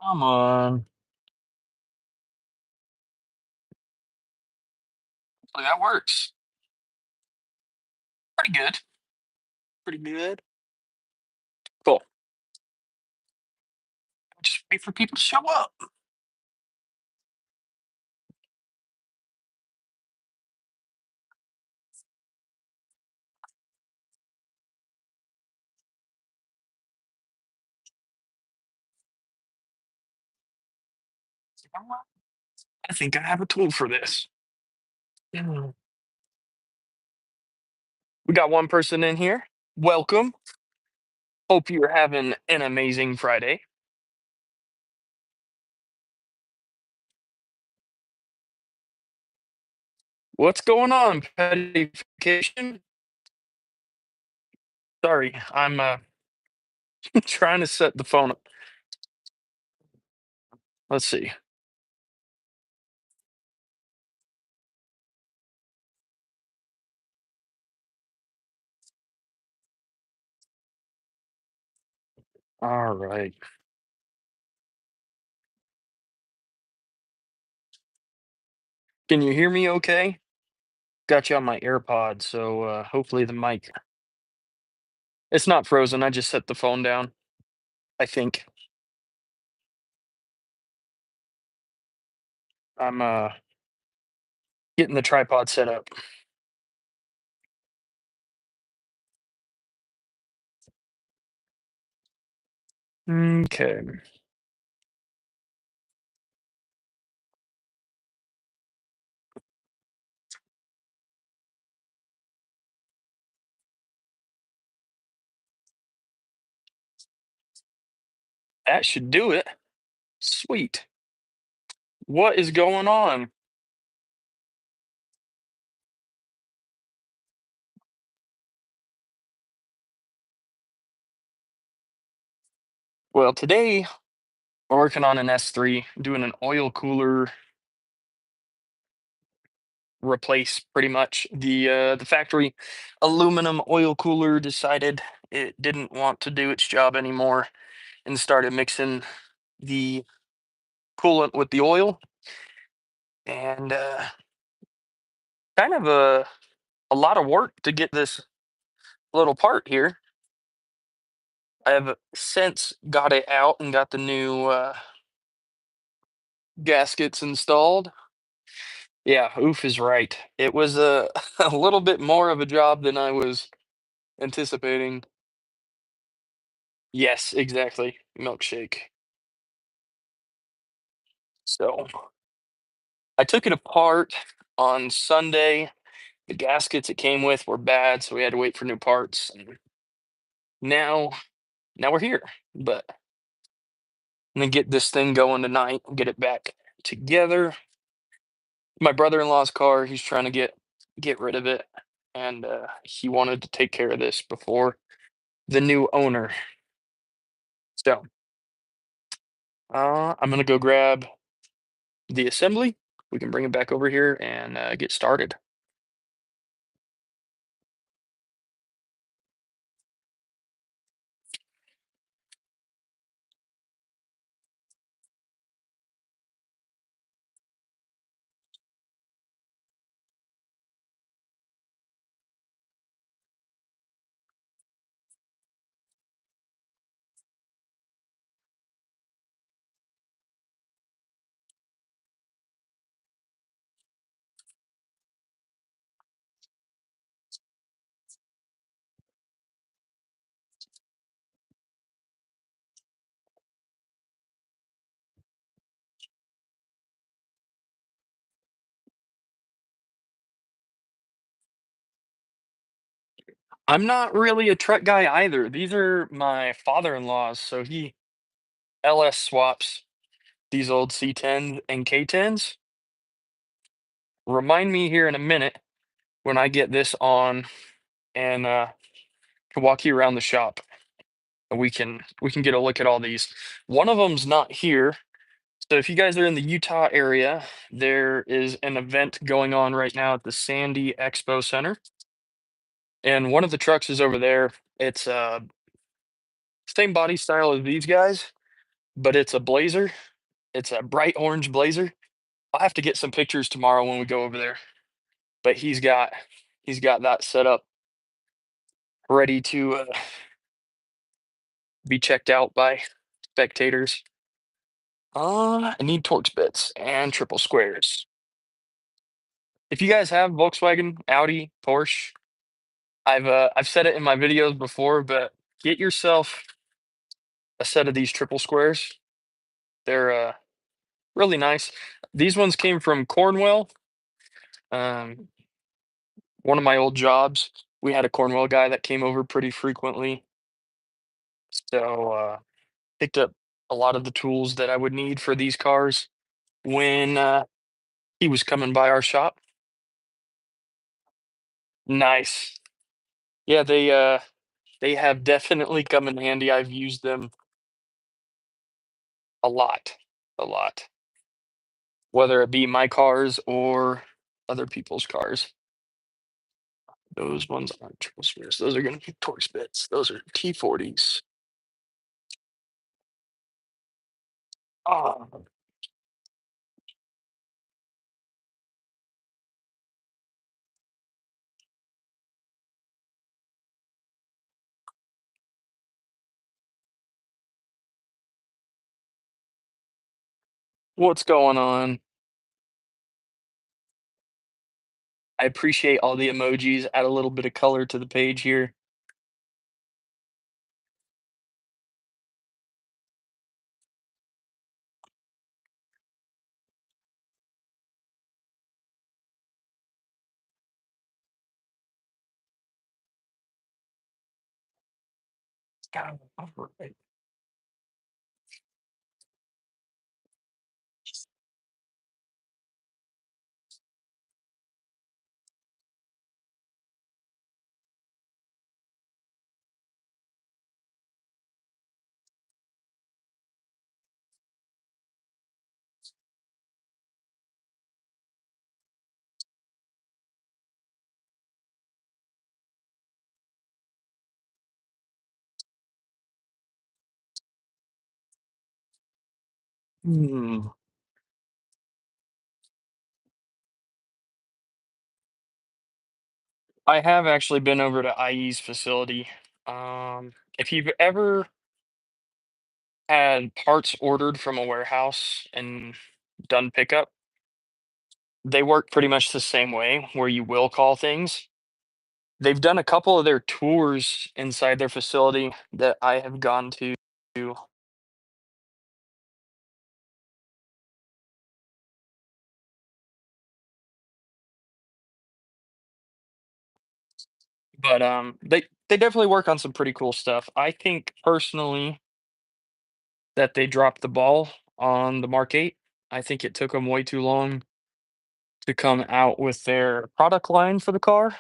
Come on. Well, that works. Pretty good. Pretty good. Cool. Just wait for people to show up. You know what? I think I have a tool for this. Mm. We got one person in here. Welcome. Hope you're having an amazing Friday. What's going on, Pettification? Sorry, I'm trying to set the phone up. Let's see. All right. Can you hear me okay? Got you on my AirPods, so hopefully the mic. It's not frozen. I just set the phone down, I think. I'm getting the tripod set up. Okay. That should do it. Sweet. What is going on? Well, today we're working on an S3, doing an oil cooler replace pretty much. The factory aluminum oil cooler decided it didn't want to do its job anymore and started mixing the coolant with the oil and kind of a lot of work to get this little part here. I have since got it out and got the new gaskets installed. Yeah, oof is right. It was a a little bit more of a job than I was anticipating. Yes, exactly. Milkshake. So I took it apart on Sunday. The gaskets it came with were bad, so we had to wait for new parts. And now, now we're here. But I'm gonna get this thing going tonight. Get it back together. My brother-in-law's car. He's trying to get rid of it, and he wanted to take care of this before the new owner. So I'm gonna go grab the assembly. We can bring it back over here and get started. I'm not really a truck guy either. These are my father-in-law's, so he LS swaps these old C10s and K10s. Remind me here in a minute when I get this on and can walk you around the shop. We can get a look at all these. One of them's not here. So if you guys are in the Utah area, there is an event going on right now at the Sandy Expo Center, and one of the trucks is over there. It's same body style as these guys, but it's a Blazer. It's a bright orange Blazer. I'll have to get some pictures tomorrow when we go over there. But he's got that set up, ready to be checked out by spectators. I need Torx bits and triple squares. If you guys have Volkswagen, Audi, Porsche, I've said it in my videos before, but get yourself a set of these triple squares. They're really nice. These ones came from Cornwell. Um, one of my old jobs, we had a Cornwell guy that came over pretty frequently, so picked up a lot of the tools that I would need for these cars when he was coming by our shop. Nice. Yeah, they have definitely come in handy. I've used them a lot, a lot, whether it be my cars or other people's cars. Those ones aren't triple squares. Those are going to be Torx bits. Those are T40s. Ah, what's going on? I appreciate all the emojis. Add a little bit of color to the page here. God, all right. Hmm. I have actually been over to IE's facility. If you've ever had parts ordered from a warehouse and done pickup, they work pretty much the same way where you will call things. They've done a couple of their tours inside their facility that I have gone to, but they definitely work on some pretty cool stuff. I think personally that they dropped the ball on the Mark 8. I think it took them way too long to come out with their product line for the car.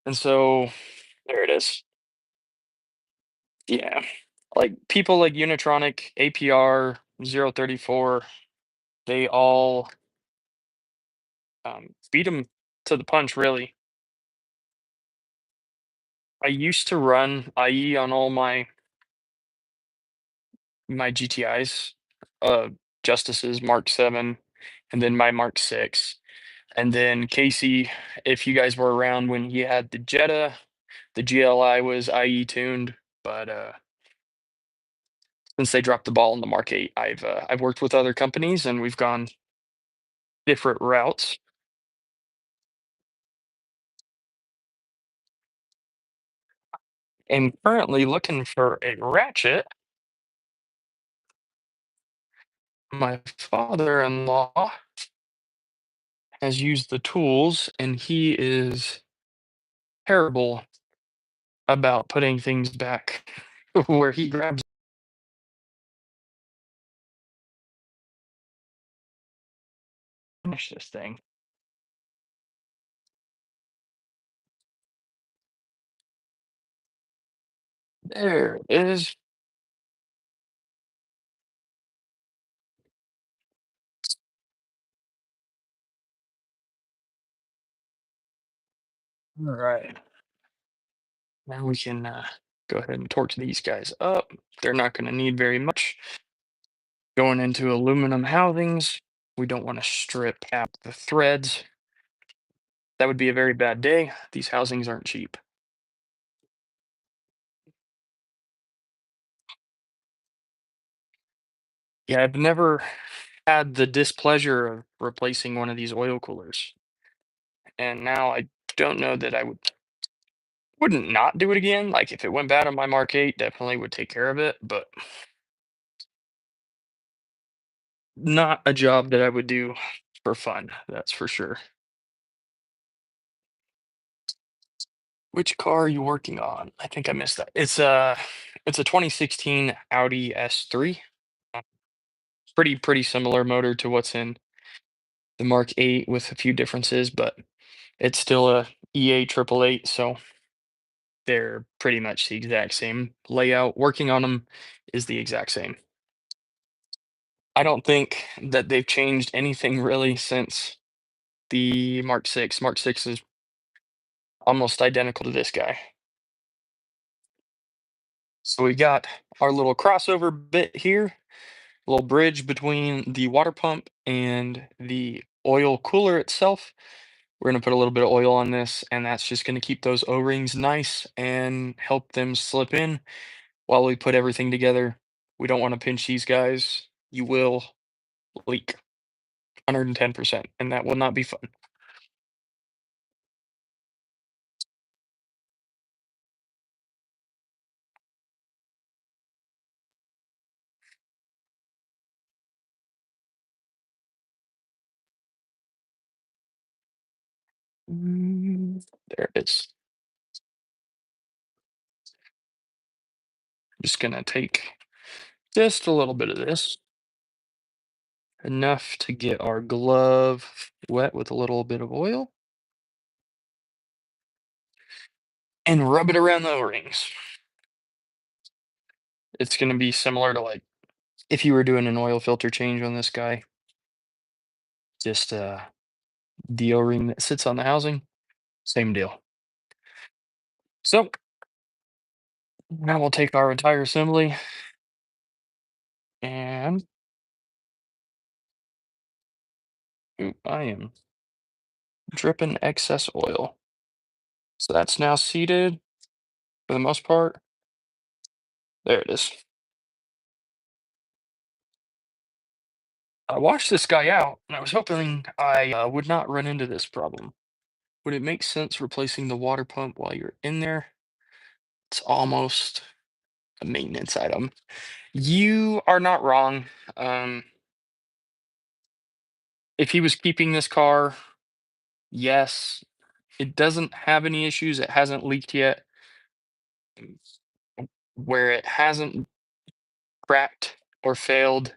And so there it is. Yeah. Like people like Unitronic, APR, 034, they all beat them to the punch, really. I used to run IE on all my GTIs, Justices Mark 7, and then my Mark 6. And then Casey, if you guys were around when he had the Jetta, the GLI was IE tuned, but since they dropped the ball in the Mark 8, I've worked with other companies and we've gone different routes. And currently looking for a ratchet. My father-in-law has used the tools and he is terrible about putting things back where he grabs. Finish this thing. There it is. All right. Now we can go ahead and torch these guys up. They're not going to need very much. Going into aluminum housings, we don't want to strip out the threads. That would be a very bad day. These housings aren't cheap. Yeah, I've never had the displeasure of replacing one of these oil coolers. And now I don't know that I wouldn't not do it again. Like if it went bad on my Mark 8, definitely would take care of it, but not a job that I would do for fun, that's for sure. Which car are you working on? I think I missed that. It's a 2016 Audi S3. Uh, pretty similar motor to what's in the Mark 8 with a few differences, but it's still a EA 888, so they're pretty much the exact same layout. Working on them is the exact same. I don't think that they've changed anything really since the Mark 6. Mark 6 is almost identical to this guy. So we got our little crossover bit here, little bridge between the water pump and the oil cooler itself. We're going to put a little bit of oil on this, and that's just going to keep those O-rings nice and help them slip in while we put everything together. We don't want to pinch these guys. You will leak 110%, and that will not be fun. There it is. Just going to take just a little bit of this, enough to get our glove wet with a little bit of oil, and rub it around the O-rings. It's going to be similar to like if you were doing an oil filter change on this guy, just the O-ring that sits on the housing, same deal. So now we'll take our entire assembly and oop, I am dripping excess oil. So that's now seated for the most part. There it is. I washed this guy out, and I was hoping I would not run into this problem. Would it make sense replacing the water pump while you're in there? It's almost a maintenance item. You are not wrong. Um, if he was keeping this car, yes, it doesn't have any issues. It hasn't leaked yet. Where it hasn't cracked or failed,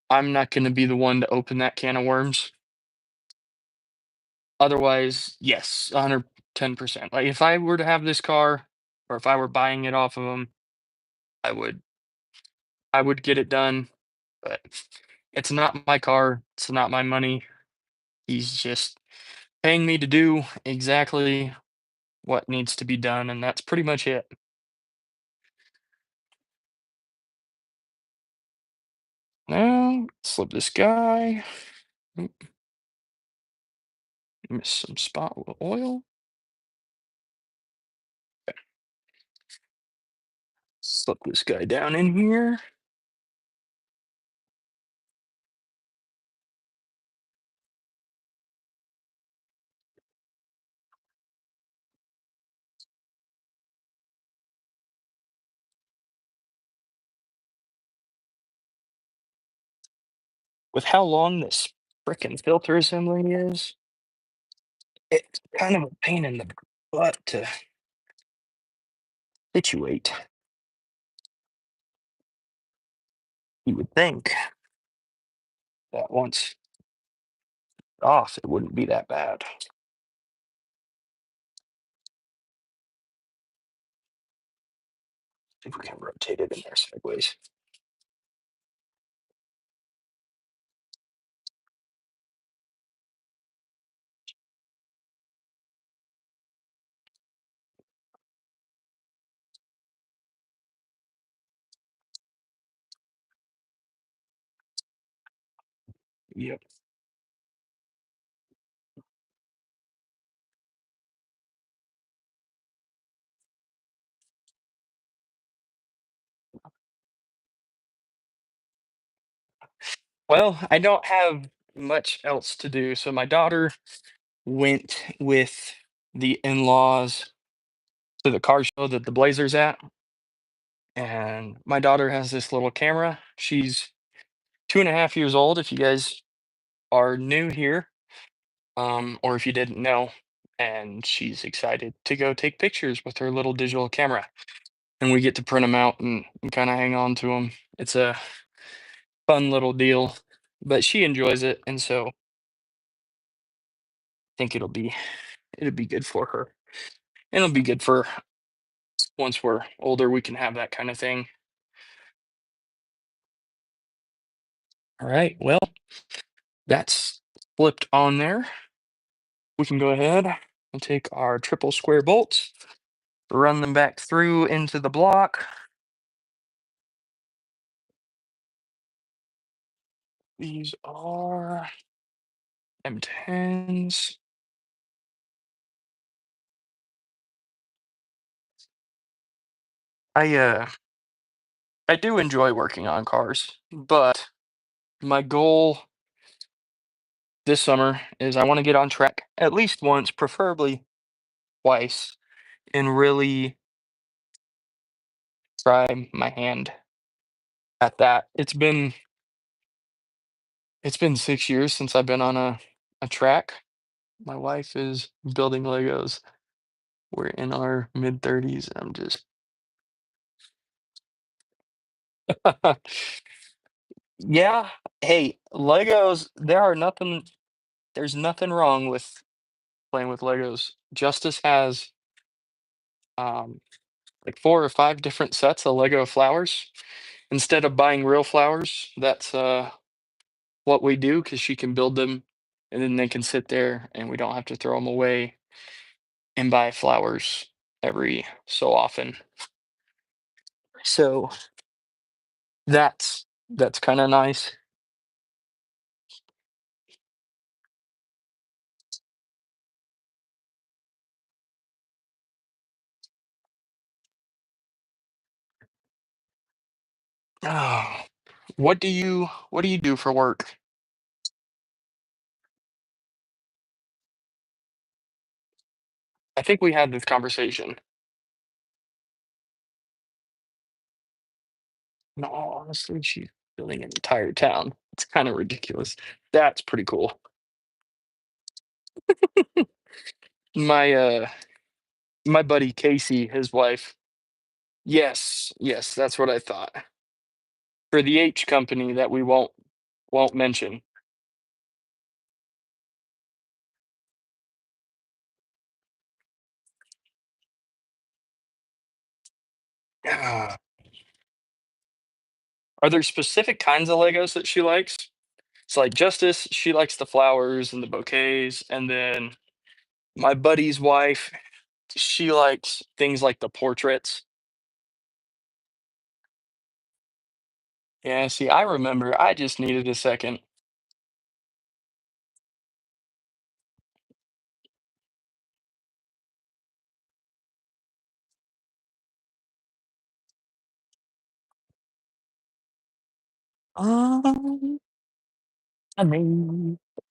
I'm not going to be the one to open that can of worms. Otherwise, yes, 110%. Like if I were to have this car, or if I were buying it off of him, I would I would get it done. But it's not my car. It's not my money. He's just paying me to do exactly what needs to be done, and that's pretty much it. Now, slip this guy. Oop, miss some spot with oil. Slip this guy down in here. With how long this frickin' filter assembly is, it's kind of a pain in the butt to situate. You would think that once off, it wouldn't be that bad. If we can rotate it in there sideways. Yep. Well, I don't have much else to do, so my daughter went with the in-laws to the car show that the Blazers at, and my daughter has this little camera. She's 2.5 years old. If you guys are new here, or if you didn't know, and she's excited to go take pictures with her little digital camera, and we get to print them out and kind of hang on to them. It's a fun little deal, but she enjoys it, and so I think it'll be good for her. And it'll be good for once we're older, we can have that kind of thing. All right. Well, that's flipped on there. We can go ahead and take our triple square bolts, run them back through into the block. These are M10s. I do enjoy working on cars, but my goal this summer is I want to get on track at least once, preferably twice, and really try my hand at that. It's been 6 years since I've been on a track. My wife is building Legos. We're in our mid-30s. I'm just Yeah. Hey, Legos, there's nothing wrong with playing with Legos. Justice has um like 4 or 5 different sets of Lego flowers. Instead of buying real flowers, that's what we do because she can build them and then they can sit there and we don't have to throw them away and buy flowers every so often. So that's kind of nice. Oh, what do you do for work? I think we had this conversation. No, honestly, she's building an entire town. It's kind of ridiculous. That's pretty cool. My my buddy Casey, his wife. Yes, yes, that's what I thought. For the H company that we won't mention. Ah, are there specific kinds of Legos that she likes? It's like Justice, she likes the flowers and the bouquets, and then my buddy's wife, she likes things like the portraits. Yeah, see, I remember. I just needed a second. Um, I made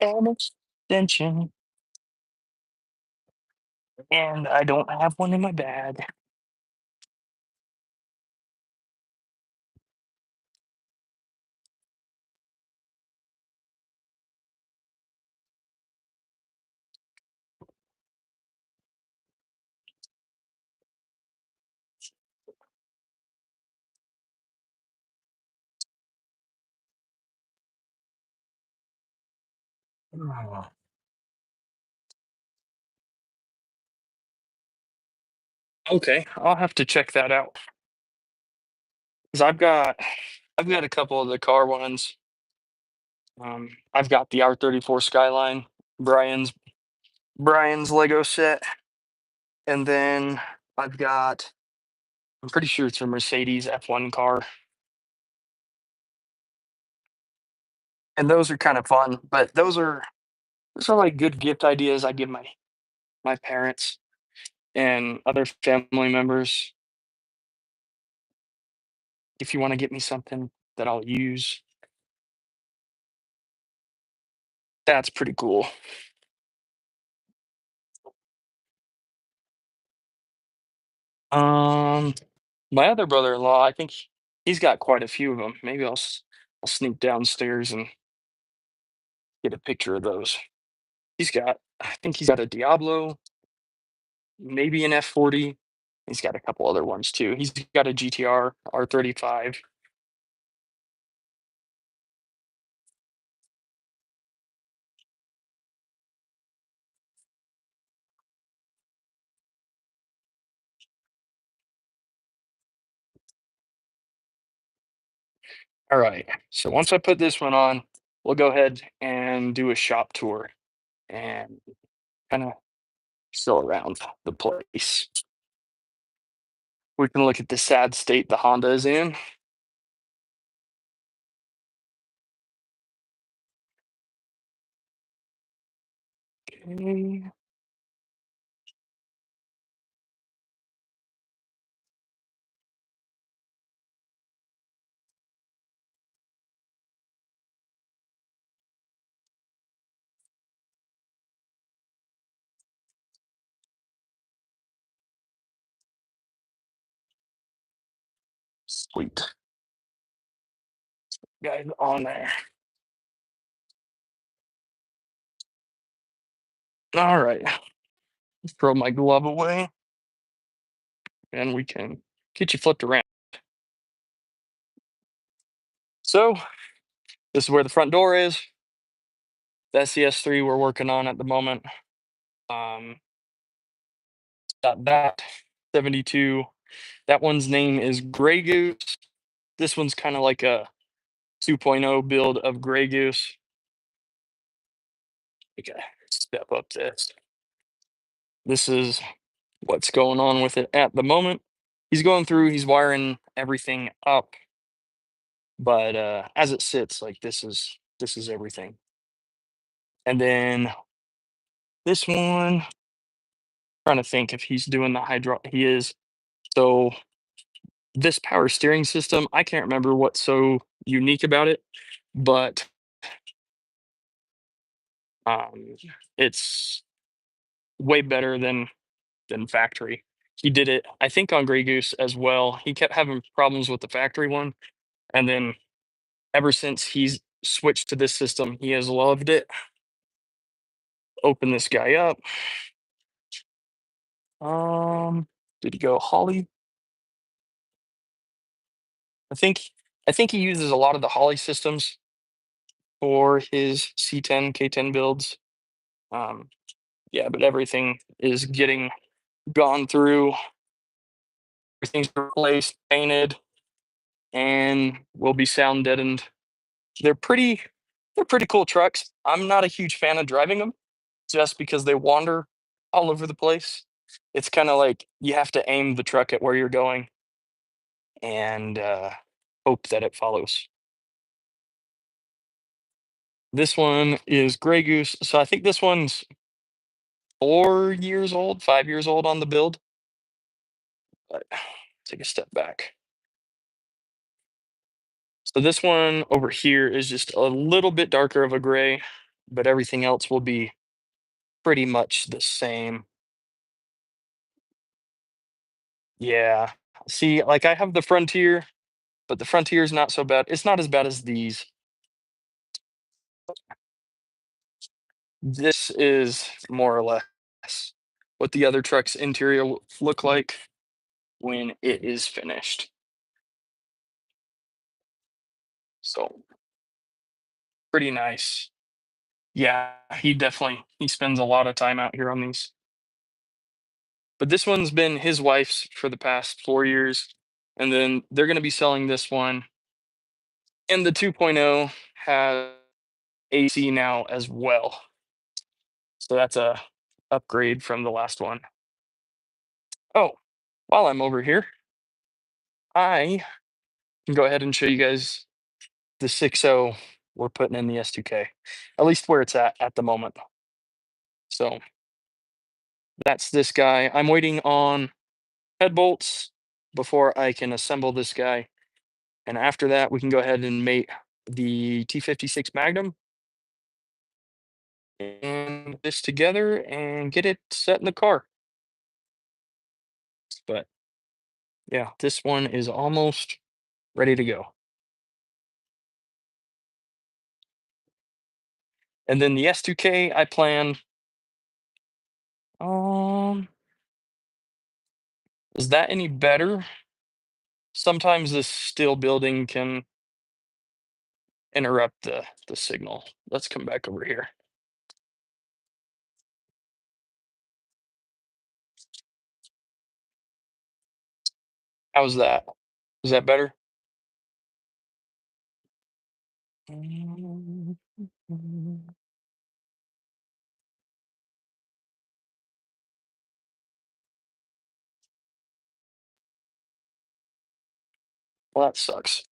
an extension, and I don't have one in my bag. Oh, okay, I'll have to check that out. 'Cause I've got a couple of the car ones. I've got the R34 Skyline, Brian's Brian's Lego set, and then I've got I'm pretty sure it's a Mercedes F1 car. and those are kind of fun. But those are like good gift ideas I give my parents and other family members. If you want to get me something that I'll use, that's pretty cool. Um, my other brother-in-law, I think he's got quite a few of them. Maybe I'll sneak downstairs and get a picture of those. I think he's got a Diablo, maybe an F40. He's got a couple other ones too. He's got a GTR R35. All right. So once I put this one on, we'll go ahead and do a shop tour and kind of still around the place. We can look at the sad state the Honda is in. Okay, sweet. Guys on there. All right. Let's throw my glove away and we can get you flipped around. So this is where the front door is. The SES3 we're working on at the moment. Um, got that 72. That one's name is Grey Goose. This one's kind of like a 2.0 build of Grey Goose. Okay, step up this. This is what's going on with it at the moment. He's going through, he's wiring everything up, but as it sits, like this is everything. And then this one, trying to think if he's doing the hydro. He is. So this power steering system, I can't remember what's so unique about it, but um, it's way better than factory. He did it, I think, on Grey Goose as well. He kept having problems with the factory one, and then ever since he's switched to this system, he has loved it. Open this guy up. Um, did he go Holly? I think I think he uses a lot of the Holly systems for his C10 K10 builds. Um, yeah, but everything is getting gone through. Everything's replaced, painted, and will be sound deadened. They're pretty they're pretty cool trucks. I'm not a huge fan of driving them just because they wander all over the place. It's kind of like you have to aim the truck at where you're going and hope that it follows. This one is Grey Goose. So I think this one's 4 years old, 5 years old on the build. But take a step back. So this one over here is just a little bit darker of a gray, but everything else will be pretty much the same. Yeah. See, like I have the Frontier, but the Frontier is not so bad. It's not as bad as these. This is more or less what the other truck's interior will look like when it is finished. So pretty nice. Yeah, he spends a lot of time out here on these. But this one's been his wife's for the past 4 years. And then they're going to be selling this one. And the 2.0 has AC now as well. So that's a upgrade from the last one. Oh, while I'm over here, I can go ahead and show you guys the 6.0 we're putting in the S2K, at least where it's at the moment. So that's this guy. I'm waiting on head bolts before I can assemble this guy. And after that, we can go ahead and mate the T56 Magnum and this together and get it set in the car. But yeah, this one is almost ready to go. And then the S2K, I plan, um, is that any better? Sometimes this steel building can interrupt the signal. Let's come back over here. How's that? Is that better? Mm, well, that sucks.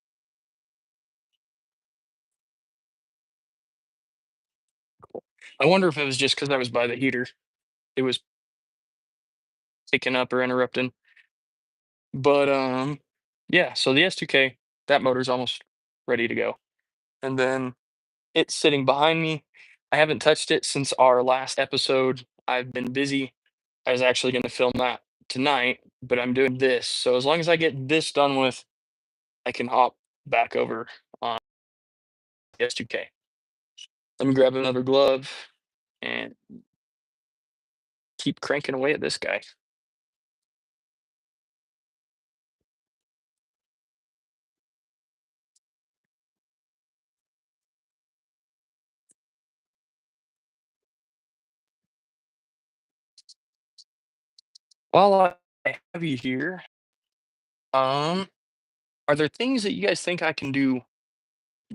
I wonder if it was just because I was by the heater. It was picking up or interrupting. But yeah, so the S2K, that motor's almost ready to go. And then it's sitting behind me. I haven't touched it since our last episode. I've been busy. I was actually going to film that tonight, but I'm doing this. So as long as I get this done with, I can hop back over on the S2K. Let me grab another glove and keep cranking away at this guy. While I have you here, um, are there things that you guys think I can do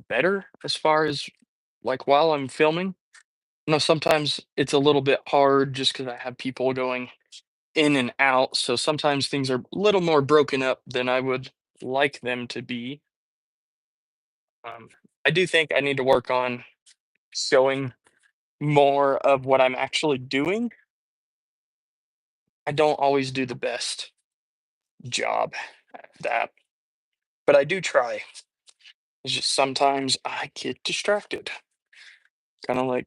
better as far as like while I'm filming? You know, sometimes it's a little bit hard just because I have people going in and out. So sometimes things are a little more broken up than I would like them to be. Um, I do think I need to work on showing more of what I'm actually doing. I don't always do the best job at that, but I do try. It's just sometimes I get distracted. Kind of like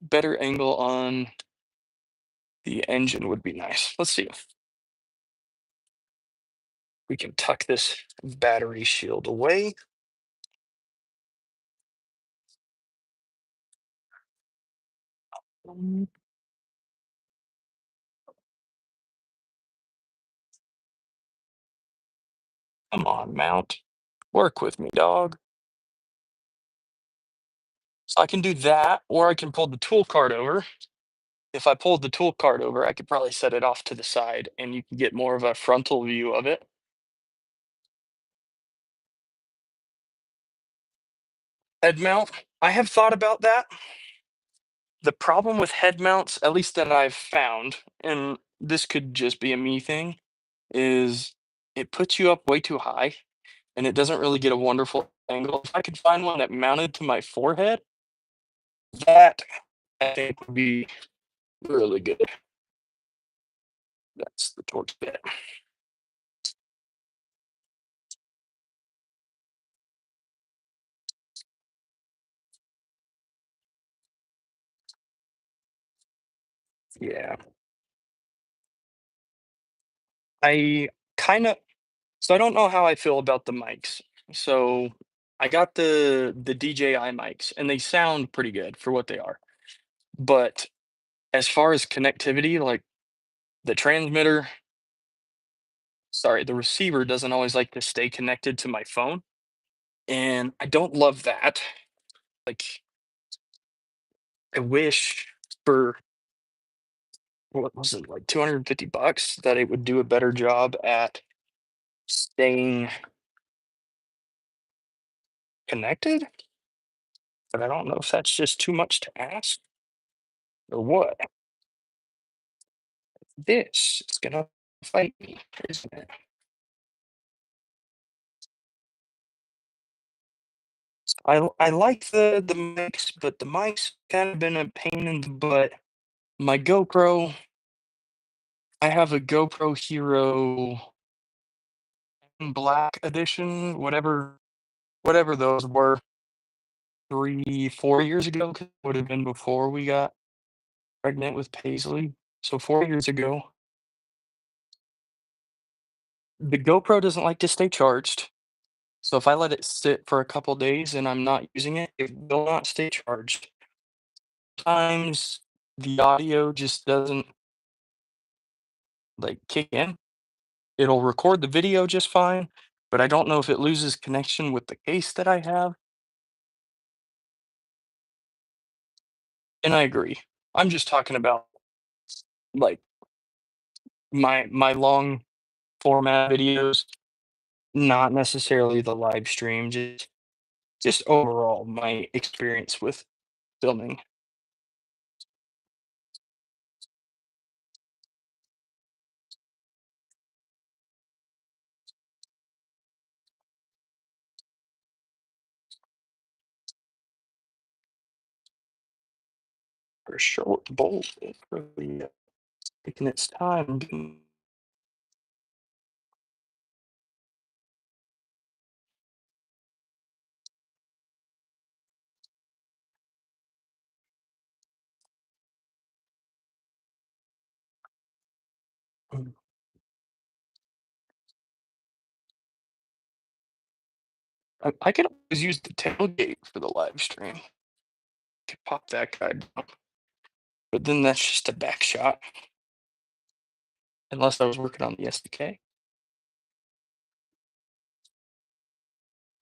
better angle on the engine would be nice. Let's see if we can tuck this battery shield away. Mm, come on, mount. Work with me, dog. So I can do that, or I can pull the tool cart over. If I pulled the tool cart over, I could probably set it off to the side and you can get more of a frontal view of it. Head mount, I have thought about that. The problem with head mounts, at least that I've found, and this could just be a me thing, is it puts you up way too high and it doesn't really get a wonderful angle. If I could find one that mounted to my forehead, that I think would be really good. That's the torque bit. Yeah. I kind of so I don't know how I feel about the mics. So I got the DJI mics and they sound pretty good for what they are. But as far as connectivity, like the transmitter, sorry, the receiver doesn't always like to stay connected to my phone. And I don't love that. Like I wish for what was it, like 250 bucks that it would do a better job at staying connected. But I don't know if that's just too much to ask or what. This is gonna fight me, isn't it? I like the mics, but the mics kind of been a pain in the butt. My GoPro, I have a GoPro Hero Black Edition, whatever those were 3, 4 years ago, 'cause it would have been before we got pregnant with Paisley. So 4 years ago, the GoPro doesn't like to stay charged. So if I let it sit for a couple days and I'm not using it, it will not stay charged. Times the audio just doesn't like kick in. It'll record the video just fine, but I don't know if it loses connection with the case that I have. And I agree. I'm just talking about like my long format videos, not necessarily the live stream, just overall my experience with filming. For short, bold, it's really taking its time. I could always use the tailgate for the live stream. Could pop that guy down, but then that's just a back shot, unless I was working on the SDK.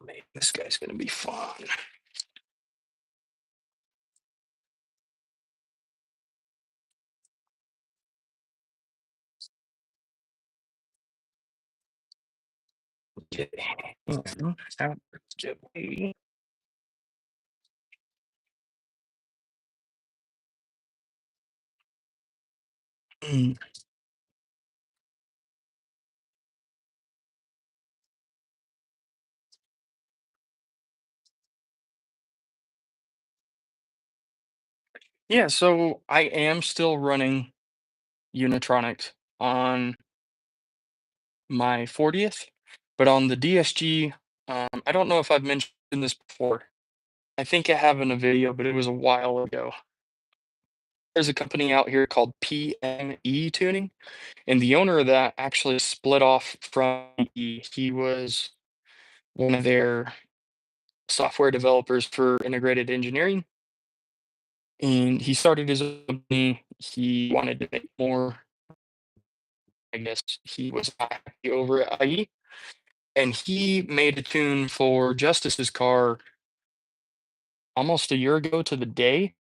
Man, this guy's gonna be fun. Okay. Now, get me. Mm, yeah, so I am still running Unitronics on my 40th, but on the DSG, I don't know if I've mentioned this before. I think I have in a video, but it was a while ago. There's a company out here called PME Tuning, and the owner of that actually split off from E. He was one of their software developers for integrated engineering, and he started his own company. He wanted to make more. I guess he was not happy over at IE, and he made a tune for Justice's car almost a year ago to the day.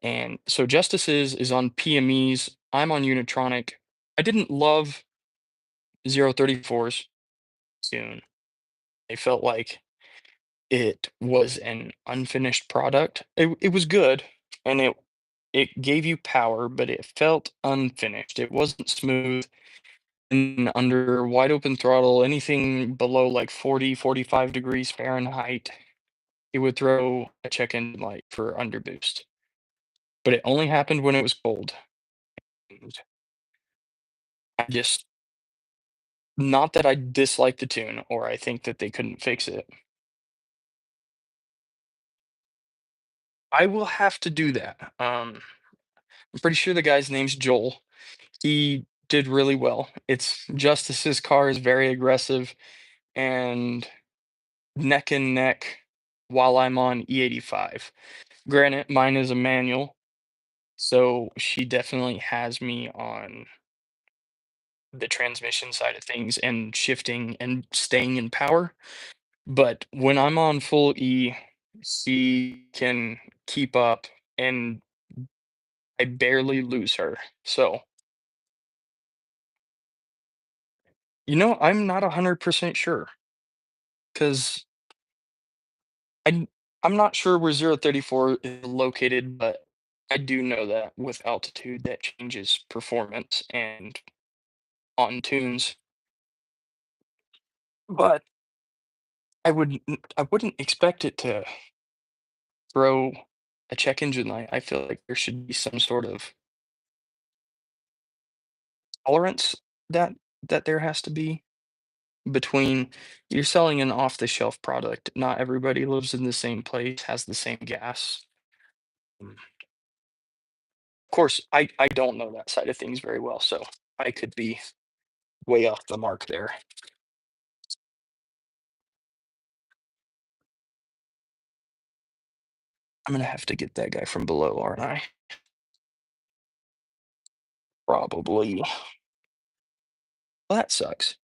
And so Justice's is on PMEs. I'm on Unitronic. I didn't love 034's tune. I felt like it was an unfinished product. It was good, and it gave you power, but it felt unfinished. It wasn't smooth. And under wide open throttle, anything below like 40, 45 degrees Fahrenheit, it would throw a check engine light for underboost. But it only happened when it was cold. And I just, not that I dislike the tune or I think that they couldn't fix it. I will have to do that. I'm pretty sure the guy's name's Joel. He did really well. It's Justice's car is very aggressive and neck and neck while I'm on E85. Granted, mine is a manual, so she definitely has me on the transmission side of things and shifting and staying in power. But when I'm on full E, she can keep up and I barely lose her. So, I'm not 100% sure because I I'm not sure where 034 is located, but I do know that with altitude that changes performance and on tunes. But I wouldn't expect it to throw a check engine light. I feel like there should be some sort of tolerance that there has to be between you're selling an off-the-shelf product. Not everybody lives in the same place, has the same gas. Of course, I don't know that side of things very well, so I could be way off the mark there. I'm gonna have to get that guy from below, aren't I? Probably. Well, that sucks.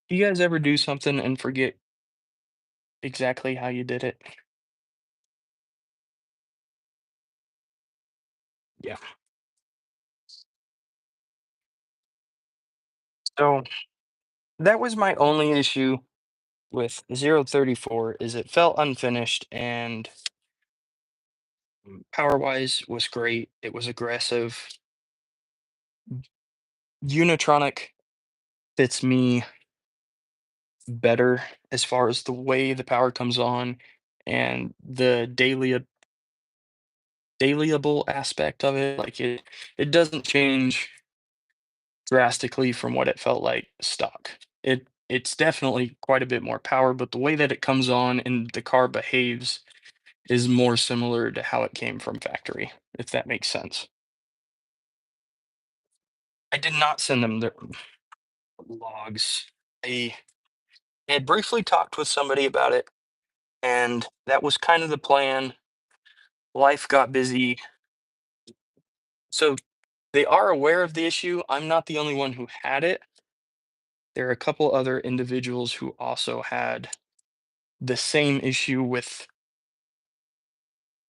You guys ever do something and forget exactly how you did it? Yeah. So that was my only issue with 034 is it felt unfinished and power wise was great. It was aggressive. Unitronic fits me better as far as the way the power comes on and the dailyable aspect of it. Like it doesn't change drastically from what it felt like stock. It's definitely quite a bit more power, but the way that it comes on and the car behaves is more similar to how it came from factory, if that makes sense. I did not send them the logs. I had briefly talked with somebody about it, and that was kind of the plan. Life got busy. So they are aware of the issue. I'm not the only one who had it. There are a couple other individuals who also had the same issue with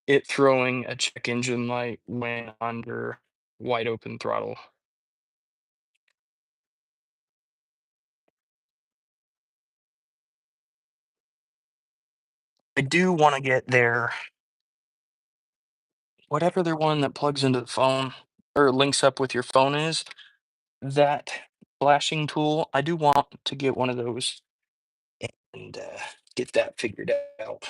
it throwing a check engine light when under wide open throttle. I do want to get their whatever their one that plugs into the phone or links up with your phone is, that flashing tool. I do want to get one of those and get that figured out.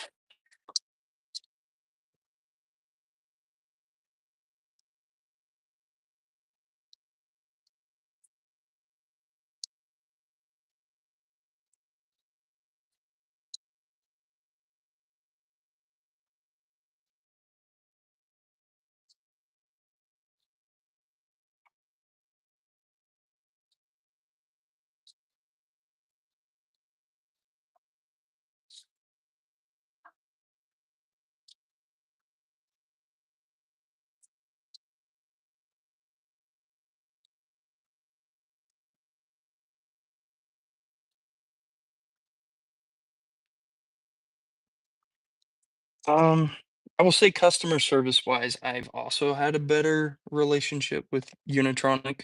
Um, I will say customer service wise, I've also had a better relationship with Unitronic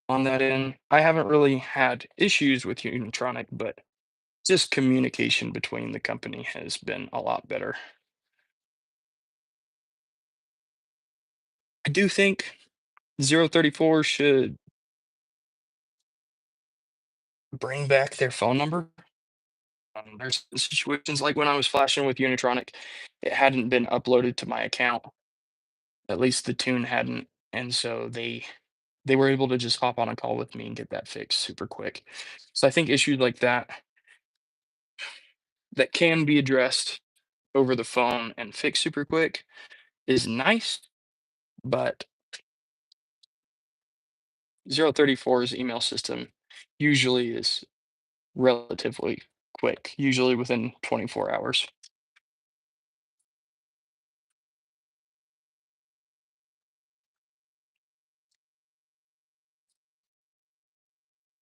on that end. I haven't really had issues with Unitronic, but just communication between the company has been a lot better. I do think 034 should bring back their phone number. There's situations like when I was flashing with Unitronic, it hadn't been uploaded to my account. At least the tune hadn't, and so they were able to just hop on a call with me and get that fixed super quick. So I think issues like that can be addressed over the phone and fixed super quick is nice, but 034's email system usually is relatively quick, usually within 24 hours.